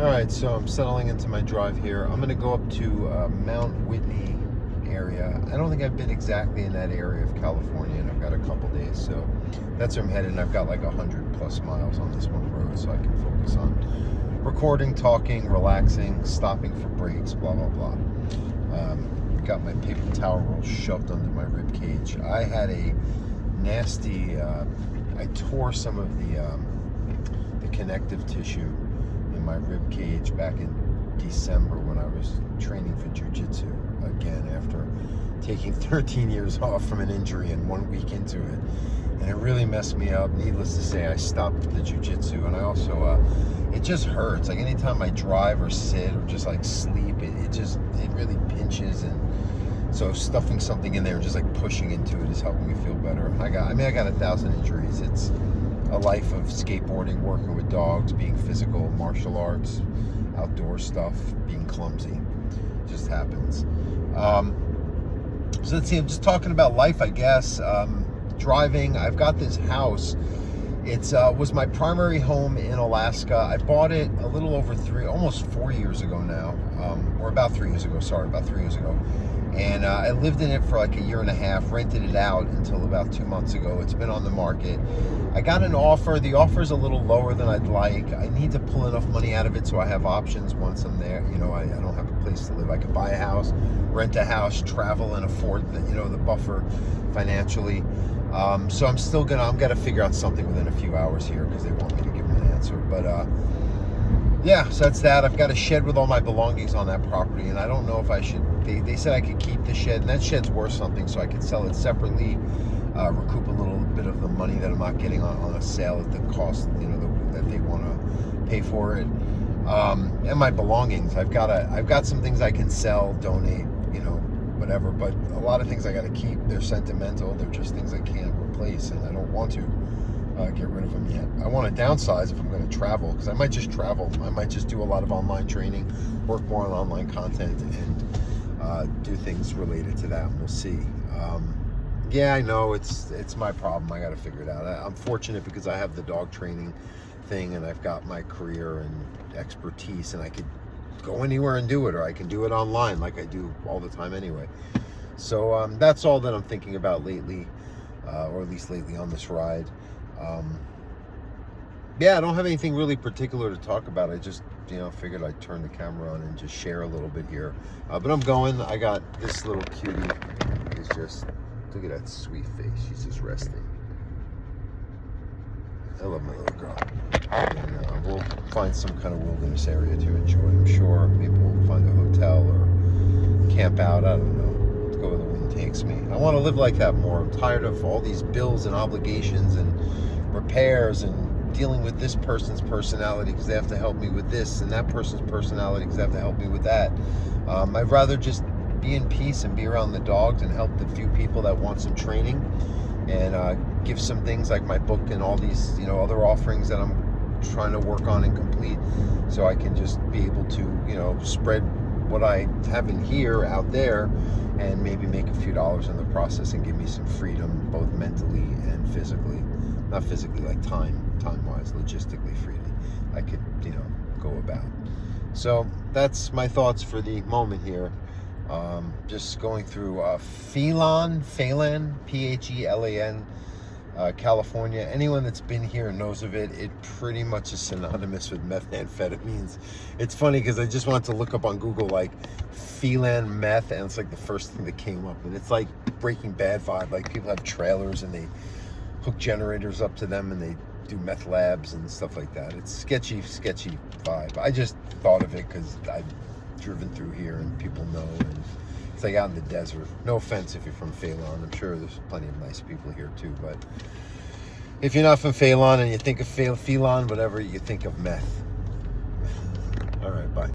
All right, so I'm settling into my drive here. I'm gonna go up to Mount Whitney area. I don't think I've been exactly in that area of California, and I've got a couple days, so that's where I'm headed. And I've got like 100+ miles on this one road, so I can focus on recording, talking, relaxing, stopping for breaks, blah blah blah. Got my paper towel roll shoved under my rib cage. I had a nasty. I tore some of the connective tissue in my rib cage back in December when I was training for jiu-jitsu again after taking 13 years off from an injury and 1 week into it, and it really messed me up. Needless to say, I stopped the jiu-jitsu, and I also it just hurts. Like anytime I drive or sit or just like sleep, it really pinches, and so stuffing something in there and just like pushing into it is helping me feel better. I got 1,000 injuries. It's a life of skateboarding, working with dogs, being physical, martial arts, outdoor stuff, being clumsy. It just happens. So let's see, I'm just talking about life, I guess. Driving, I've got this house. It was my primary home in Alaska. I bought it a little over almost 4 years ago now, or about 3 years ago, about 3 years ago. And I lived in it for like a year and a half, rented it out until about 2 months ago. It's been on the market. I got an offer. The offer's a little lower than I'd like. I need to pull enough money out of it so I have options once I'm there. You know, I don't have a place to live. I could buy a house, rent a house, travel, and afford the buffer financially. So I'm gonna figure out something within a few hours here because they want me to give them an answer. But yeah, so that's that. I've got a shed with all my belongings on that property, and I don't know if I should. They said I could keep the shed, and that shed's worth something, so I could sell it separately, recoup a little bit of the money that I'm not getting on a sale at the cost, that they want to pay for it. And my belongings, I've got some things I can sell, donate, whatever, but a lot of things I got to keep. They're sentimental. They're just things I can't replace, and I don't want to get rid of them yet. I want to downsize if I'm going to travel, because I might just travel. I might just do a lot of online training, work more on online content, and do things related to that, and we'll see. Yeah, I know it's my problem. I got to figure it out. I'm fortunate because I have the dog training thing, and I've got my career and expertise, and I could go anywhere and do it, or I can do it online like I do all the time anyway. So that's all that I'm thinking about lately, or at least lately on this ride. Yeah, I don't have anything really particular to talk about. I just figured I'd turn the camera on and just share a little bit here, but I'm going. I got this little cutie. Is just, look at that sweet face. She's just resting. I love my little girl. And we'll find some kind of wilderness area to enjoy, I'm sure. Maybe we'll find a hotel or camp out. I don't know. Let's go where the wind takes me. I want to live like that more. I'm tired of all these bills and obligations and repairs and dealing with this person's personality because they have to help me with this, and that person's personality because they have to help me with that. I'd rather just be in peace and be around the dogs and help the few people that want some training, and give some things like my book and all these other offerings that I'm trying to work on and complete, so I can just be able to spread what I have in here out there, and maybe make a few dollars in the process and give me some freedom, both mentally and physically. Not physically, like time-wise, logistically freely. I could go about. So that's my thoughts for the moment here. Just going through Phelan, Phelan, California. Anyone that's been here knows of it. It pretty much is synonymous with methamphetamines. It's funny because I just wanted to look up on Google like Phelan meth, and it's like the first thing that came up, and it's like Breaking Bad vibe. Like people have trailers and they hook generators up to them and they do meth labs and stuff like that. It's sketchy vibe. I just thought of it because I've driven through here and people know, and it's like out in the desert. No offense if you're from Phelan. I'm sure there's plenty of nice people here too, but if you're not from Phelan and you think of Phelan, whatever, you think of meth. All right, bye.